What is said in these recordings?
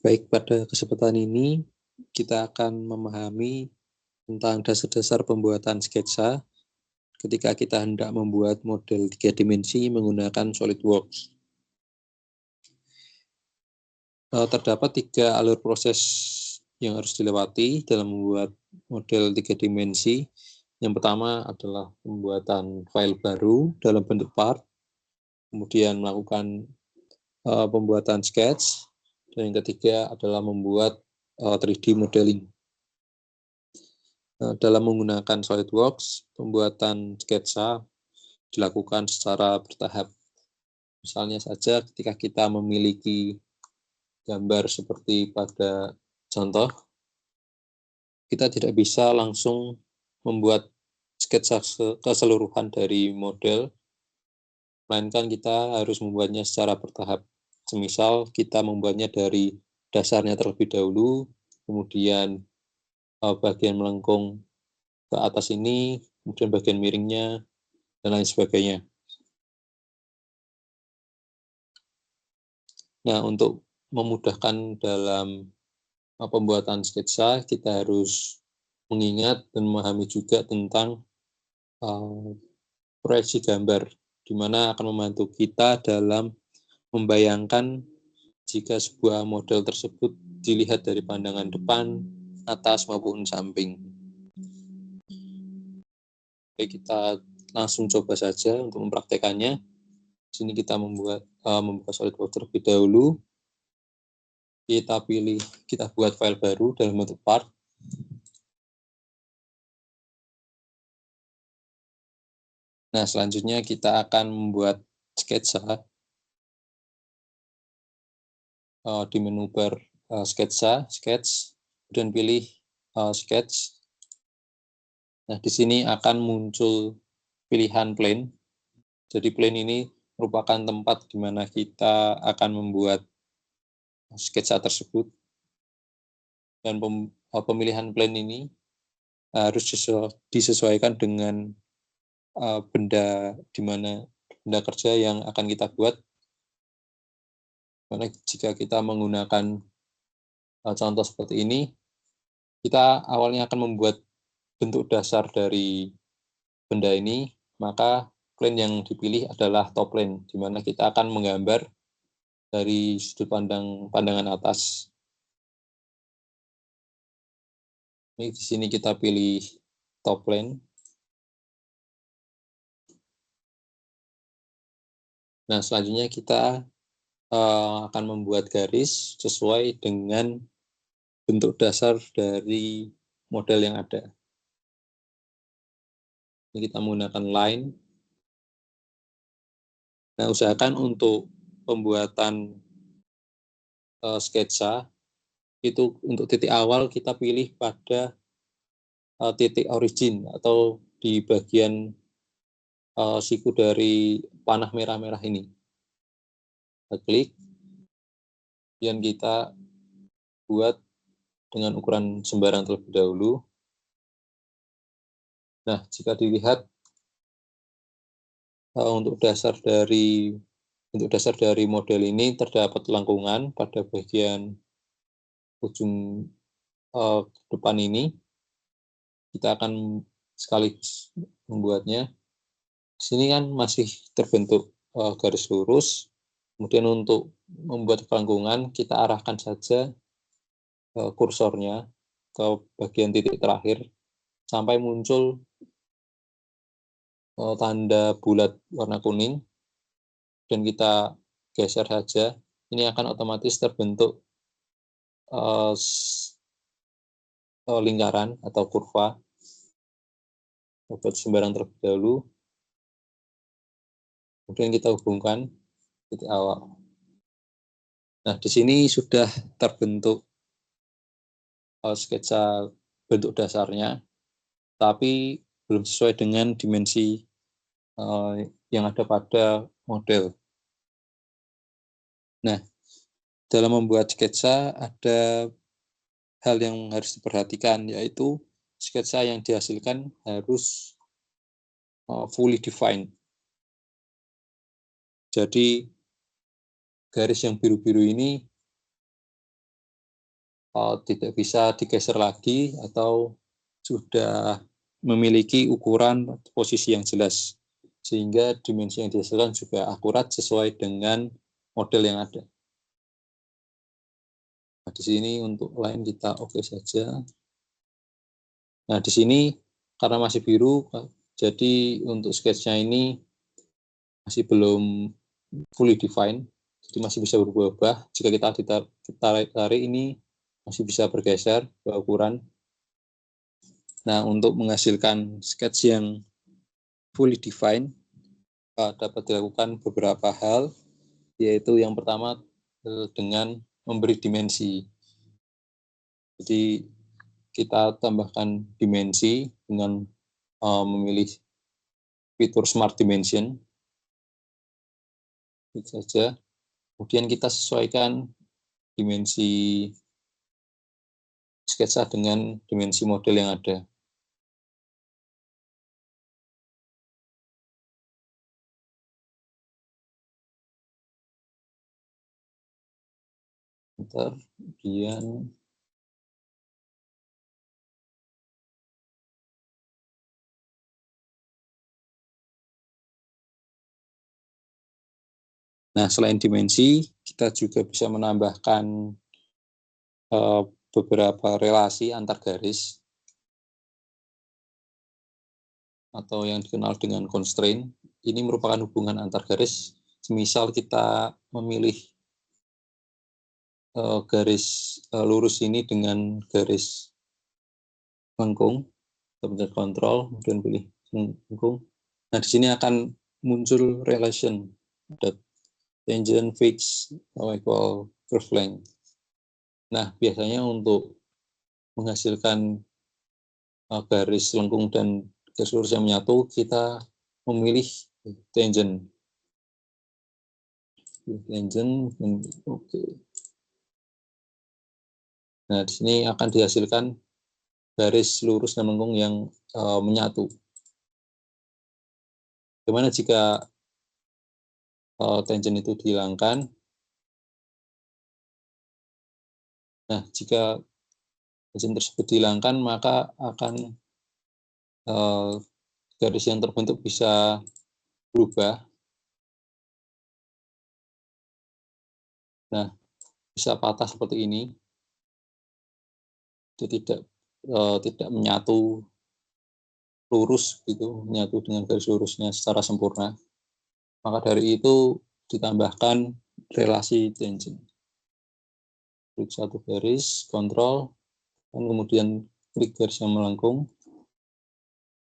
Baik, pada kesempatan ini kita akan memahami tentang dasar-dasar pembuatan sketsa ketika kita hendak membuat model 3 dimensi menggunakan SolidWorks. Terdapat 3 alur proses yang harus dilewati dalam membuat model 3 dimensi. Yang pertama adalah pembuatan file baru dalam bentuk part, kemudian melakukan pembuatan sketch, dan yang ketiga adalah membuat 3D modeling. Dalam menggunakan SolidWorks, pembuatan sketsa dilakukan secara bertahap. Misalnya saja ketika kita memiliki gambar seperti pada contoh, kita tidak bisa langsung membuat sketsa keseluruhan dari model, melainkan kita harus membuatnya secara bertahap. Semisal kita membuatnya dari dasarnya terlebih dahulu, kemudian bagian melengkung ke atas ini, kemudian bagian miringnya, dan lain sebagainya. Nah, untuk memudahkan dalam pembuatan sketsa, kita harus mengingat dan memahami juga tentang proyeksi gambar, di mana akan membantu kita dalam membayangkan jika sebuah model tersebut dilihat dari pandangan depan, atas, maupun samping. Oke, kita langsung coba saja untuk mempraktekannya. Di sini kita membuka SolidWorks terlebih dahulu. Kita buat file baru dalam bentuk part. Nah, selanjutnya kita akan membuat sketsa. Di menu bar sketsa, sketch, kemudian pilih sketch. Nah, di sini akan muncul pilihan plane. Jadi plane ini merupakan tempat di mana kita akan membuat sketsa tersebut. Dan pemilihan plane ini harus disesuaikan dengan benda di mana benda kerja yang akan kita buat. Karena jika kita menggunakan contoh seperti ini, kita awalnya akan membuat bentuk dasar dari benda ini, maka plane yang dipilih adalah top plane, di mana kita akan menggambar dari sudut pandangan atas. Ini di sini kita pilih top plane. Nah, selanjutnya kita akan membuat garis sesuai dengan bentuk dasar dari model yang ada. Ini kita menggunakan line. Nah, usahakan untuk pembuatan sketsa itu untuk titik awal kita pilih pada titik origin atau di bagian siku dari panah merah-merah ini. Kita klik, kemudian kita buat dengan ukuran sembarang terlebih dahulu. Nah, jika dilihat untuk dasar dari model ini terdapat lengkungan pada bagian ujung depan ini. Kita akan sekaligus membuatnya. Di sini kan masih terbentuk garis lurus. Kemudian untuk membuat kelengkungan, kita arahkan saja kursornya ke bagian titik terakhir sampai muncul tanda bulat warna kuning, dan kita geser saja. Ini akan otomatis terbentuk lingkaran atau kurva. Buat sembarang terlebih dahulu, kemudian kita hubungkan titik awal. Nah, di sini sudah terbentuk sketsa bentuk dasarnya, tapi belum sesuai dengan dimensi yang ada pada model. Nah, dalam membuat sketsa ada hal yang harus diperhatikan, yaitu sketsa yang dihasilkan harus fully defined. Jadi garis yang biru-biru ini tidak bisa digeser lagi atau sudah memiliki ukuran posisi yang jelas, sehingga dimensi yang dihasilkan juga akurat sesuai dengan model yang ada. Nah, di sini untuk line kita oke saja. Nah, di sini karena masih biru, jadi untuk sketch-nya ini masih belum fully defined, jadi masih bisa berubah-ubah. Jika kita tarik ini masih bisa bergeser ke ukuran. Nah, untuk menghasilkan sketch yang fully defined dapat dilakukan beberapa hal, yaitu yang pertama dengan memberi dimensi. Jadi kita tambahkan dimensi dengan memilih fitur Smart Dimension, itu saja. Kemudian kita sesuaikan dimensi sketsa dengan dimensi model yang ada. Kemudian nah, selain dimensi, kita juga bisa menambahkan beberapa relasi antar garis atau yang dikenal dengan constraint. Ini merupakan hubungan antar garis. Semisal kita memilih garis lurus ini dengan garis lengkung, kita pencet kontrol, kemudian pilih lengkung. Nah, di sini akan muncul relation, ada tangent fix equal curve length. Nah, biasanya untuk menghasilkan garis lengkung dan garis lurus yang menyatu, kita memilih tangent. Oke. Nah, di sini akan dihasilkan garis lurus dan lengkung yang menyatu. Bagaimana jika tangent itu dihilangkan? Nah, jika tangent tersebut dihilangkan, maka akan garis yang terbentuk bisa berubah. Nah, bisa patah seperti ini. Itu tidak menyatu lurus gitu, menyatu dengan garis lurusnya secara sempurna. Maka dari itu ditambahkan relasi tangent. Klik satu garis, kontrol, dan kemudian klik garis yang melengkung,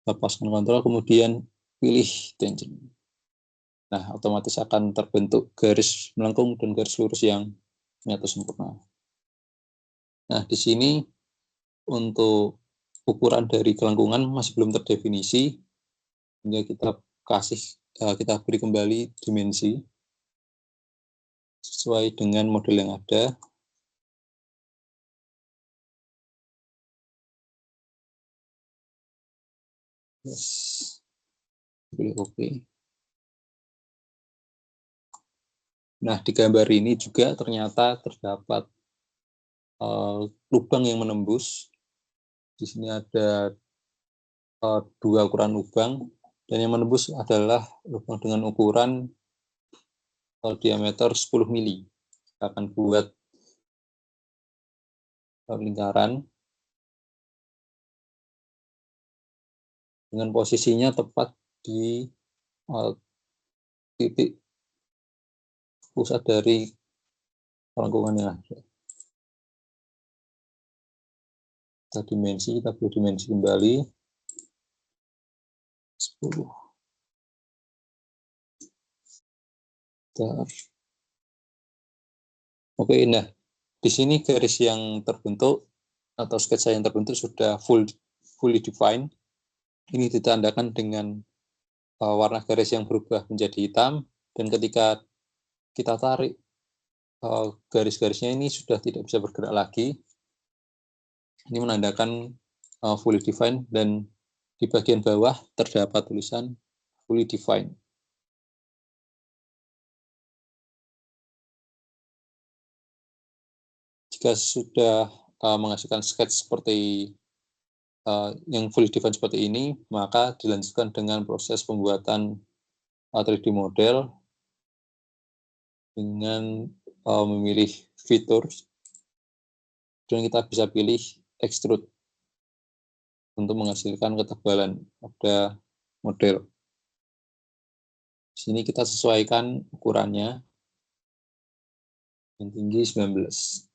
lepaskan kontrol, kemudian pilih tangent. Nah, otomatis akan terbentuk garis melengkung dan garis lurus yang menyatu sempurna. Nah, di sini untuk ukuran dari kelengkungan masih belum terdefinisi, hingga kita beri kembali dimensi sesuai dengan model yang ada. Yes. Pilih OK. Nah, di gambar ini juga ternyata terdapat lubang yang menembus. Di sini ada dua ukuran lubang, dan yang menembus adalah lubang dengan ukuran diameter 10 mili. Kita akan buat lingkaran dengan posisinya tepat di titik pusat dari kelengkungan yang ada. Kita beri dimensi kembali 10. Oke, nah di sini garis yang terbentuk atau sketsa yang terbentuk sudah fully defined. Ini ditandakan dengan warna garis yang berubah menjadi hitam, dan ketika kita tarik garis-garisnya ini sudah tidak bisa bergerak lagi. Ini menandakan fully defined, dan di bagian bawah terdapat tulisan fully defined. Jika sudah menghasilkan sketch seperti yang fully defined seperti ini, maka dilanjutkan dengan proses pembuatan 3D model dengan memilih fitur, dan kita bisa pilih extrude untuk menghasilkan ketebalan pada model. Di sini kita sesuaikan ukurannya, yang tinggi 19.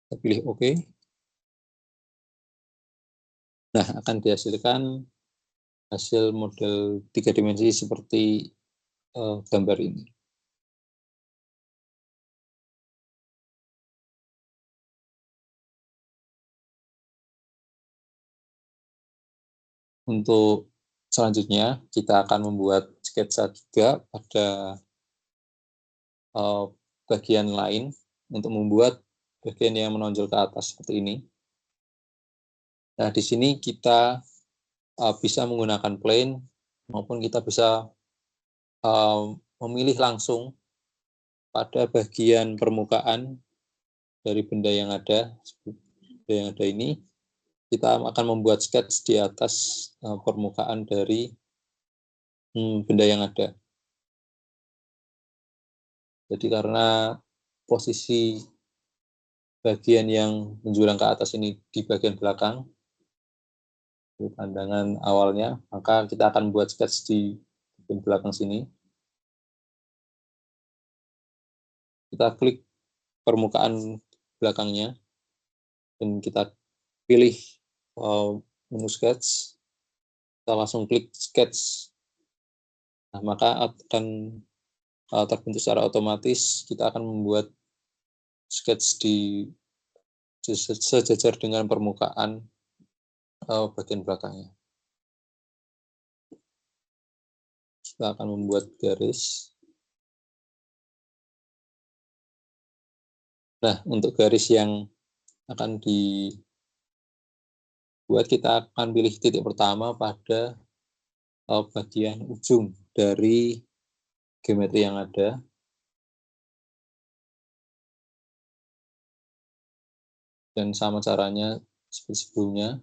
Kita pilih OK. Nah, akan dihasilkan hasil model 3 dimensi seperti gambar ini. Untuk selanjutnya, kita akan membuat sketsa juga pada bagian lain untuk membuat bagian yang menonjol ke atas seperti ini. Nah, di sini kita bisa menggunakan plane, maupun kita bisa memilih langsung pada bagian permukaan dari benda yang ada ini. Kita akan membuat sketch di atas permukaan dari benda yang ada. Jadi karena posisi bagian yang menjulang ke atas ini di bagian belakang, di pandangan awalnya, maka kita akan buat sketch di bagian belakang sini. Kita klik permukaan belakangnya, dan kita pilih menu sketch, kita langsung klik sketch. Nah, maka akan terbentuk secara otomatis, kita akan membuat sketch di sejajar dengan permukaan bagian belakangnya. Kita akan membuat garis. Nah, untuk garis yang akan dibuat, kita akan pilih titik pertama pada bagian ujung dari geometri yang ada. Dan sama caranya seperti sebelumnya,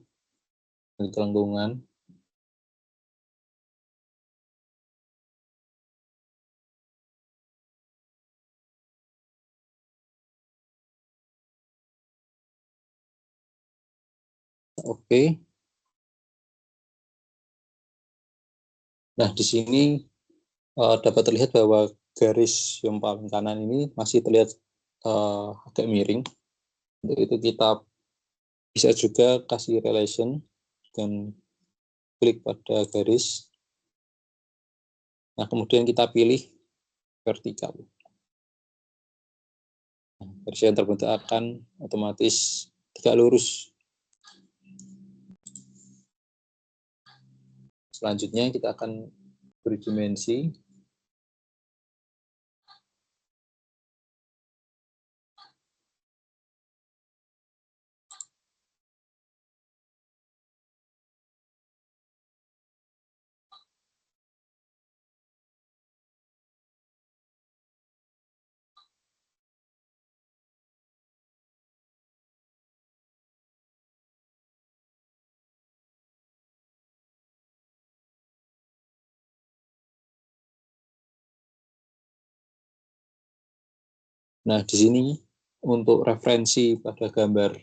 dari kelengkungan. Oke. Nah, di sini dapat terlihat bahwa garis yang paling kanan ini masih terlihat agak miring. Untuk itu kita bisa juga kasih relation dan klik pada garis. Nah, kemudian kita pilih vertikal. Nah, garis yang terbentuk akan otomatis tegak lurus. Selanjutnya kita akan beri dimensi. Nah, di sini untuk referensi pada gambar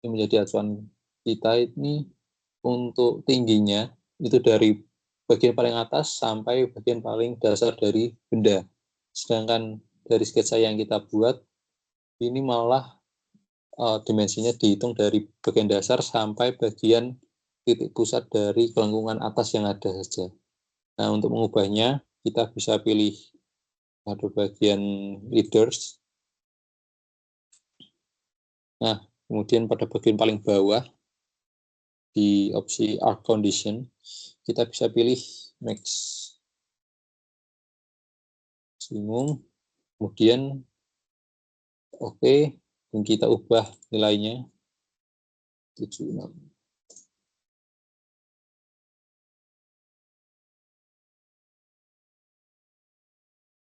yang menjadi acuan kita ini, untuk tingginya itu dari bagian paling atas sampai bagian paling dasar dari benda. Sedangkan dari sketsa yang kita buat ini malah dimensinya dihitung dari bagian dasar sampai bagian titik pusat dari kelengkungan atas yang ada saja. Nah, untuk mengubahnya kita bisa pilih pada bagian leaders. Nah, kemudian pada bagian paling bawah di opsi arc condition, kita bisa pilih max maksimum, kemudian oke, dan kita ubah nilainya 76.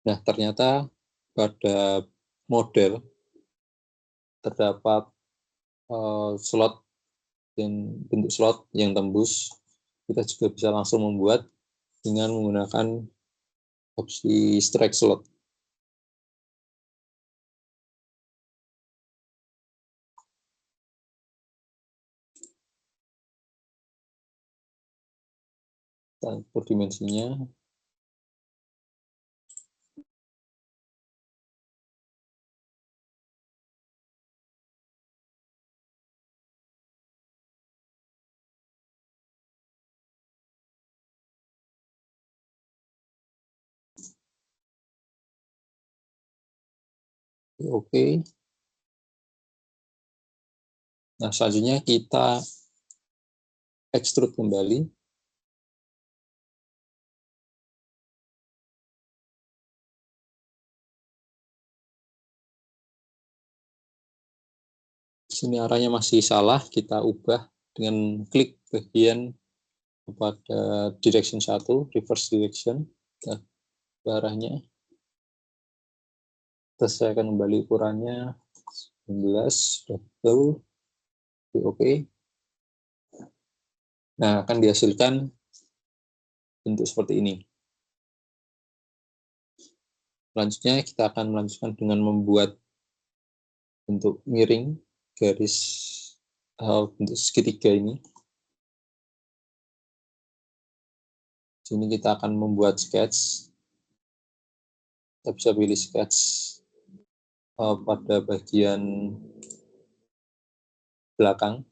Nah, ternyata pada model terdapat slot dan bentuk slot yang tembus. Kita juga bisa langsung membuat dengan menggunakan opsi strike slot. Kita atur dimensinya. Oke. Nah, selanjutnya kita extrude kembali. Sini arahnya masih salah, kita ubah dengan klik bagian pada direction 1, reverse direction, kita arahnya. Kita sesuaikan kembali ukurannya 19, double, oke. Nah, akan dihasilkan bentuk seperti ini. Selanjutnya kita akan melanjutkan dengan membuat bentuk miring garis bentuk segitiga ini. Sini kita akan membuat sketch. Kita bisa pilih sketch pada bagian belakang.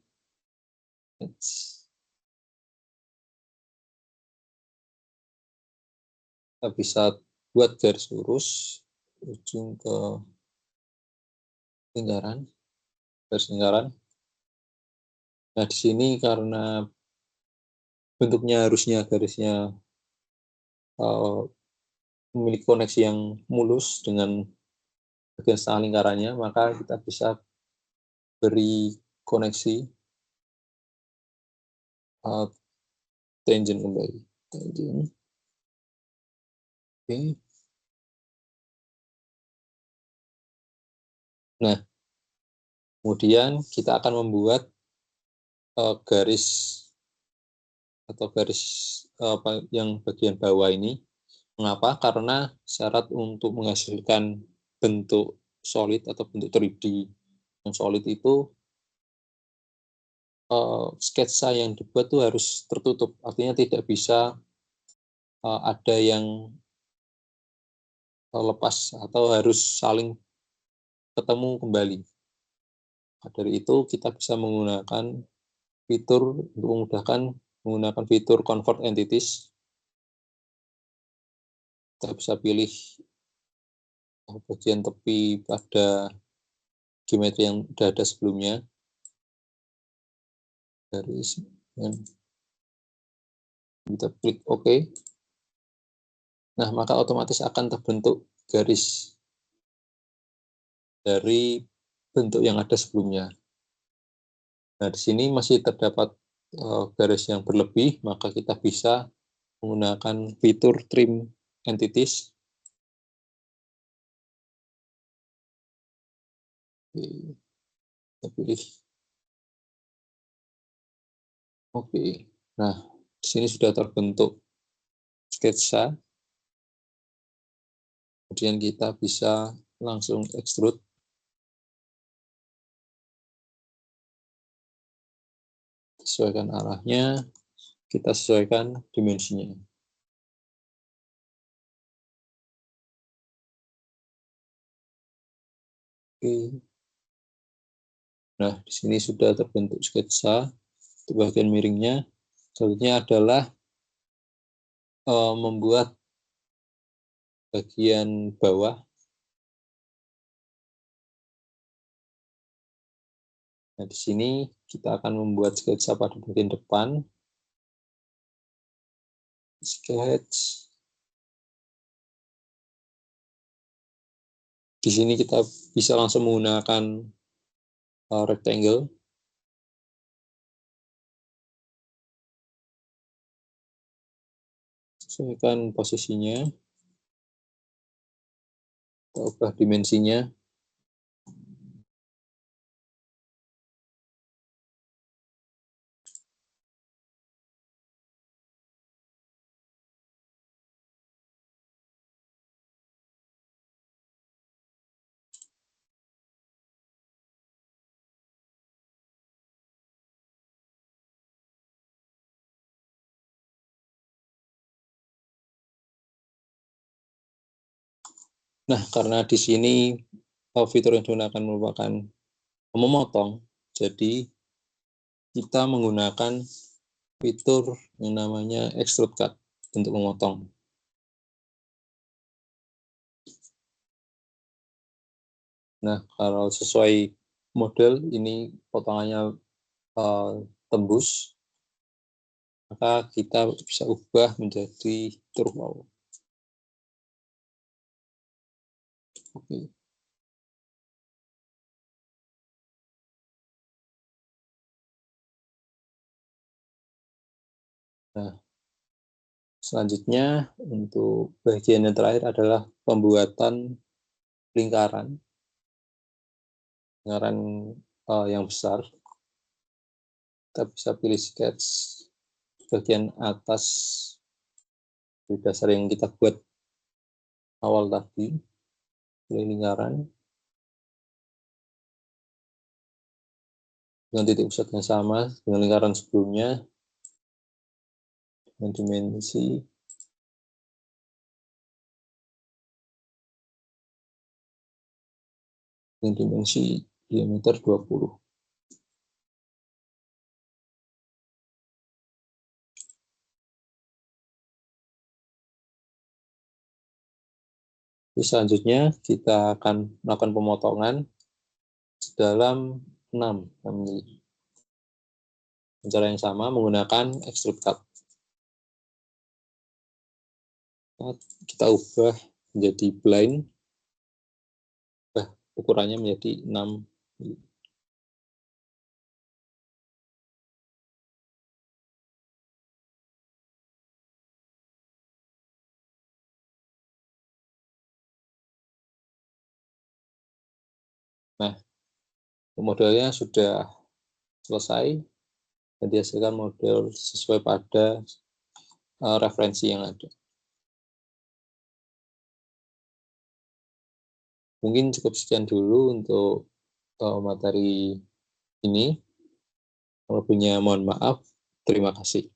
Kita bisa buat garis lurus ujung ke lingkaran, garis lingkaran. Nah, di sini karena bentuknya harusnya garisnya memiliki koneksi yang mulus dengan bagian setengah lingkarannya, maka kita bisa beri koneksi tangent kembali. Tangent. Oke. Nah, kemudian kita akan membuat garis atau garis yang bagian bawah ini. Mengapa? Karena syarat untuk menghasilkan bentuk solid atau bentuk 3D yang solid itu sketsa yang dibuat itu harus tertutup, artinya tidak bisa ada yang lepas atau harus saling ketemu kembali. Dari itu kita bisa menggunakan fitur untuk memudahkan menggunakan fitur convert entities. Kita bisa pilih bagian tepi pada geometri yang sudah ada sebelumnya. Garis dan kita klik OK. Nah, maka otomatis akan terbentuk garis dari bentuk yang ada sebelumnya. Nah, di sini masih terdapat garis yang berlebih, maka kita bisa menggunakan fitur trim entities. Kita pilih Oke. Nah, di sini sudah terbentuk sketsa. Kemudian kita bisa langsung extrude. Sesuaikan arahnya, kita sesuaikan dimensinya. Oke. Nah, di sini sudah terbentuk sketsa. Untuk bagian miringnya, selanjutnya adalah membuat bagian bawah. Nah, di sini kita akan membuat sketsa pada bagian depan. Sketch. Di sini kita bisa langsung menggunakan rectangle. Sesuaikan posisinya. Kita ubah dimensinya. Nah, karena di sini fitur yang digunakan merupakan memotong, jadi kita menggunakan fitur yang namanya extrude cut untuk memotong. Nah, kalau sesuai model ini potongannya tembus, maka kita bisa ubah menjadi turbo. Oke. Nah, selanjutnya untuk bagian yang terakhir adalah pembuatan lingkaran yang besar. Kita bisa pilih sketch bagian atas di dasar yang kita buat awal tadi, pilih lingkaran dengan titik pusat yang sama dengan lingkaran sebelumnya, dengan dimensi diameter 20. Selanjutnya kita akan melakukan pemotongan dalam 6 mm. Cara yang sama menggunakan extrude cut. Kita ubah menjadi blind, ukurannya menjadi 6 mm. Nah, modelnya sudah selesai dan dihasilkan model sesuai pada referensi yang ada. Mungkin cukup sekian dulu untuk materi ini. Kalau punya mohon maaf. Terima kasih.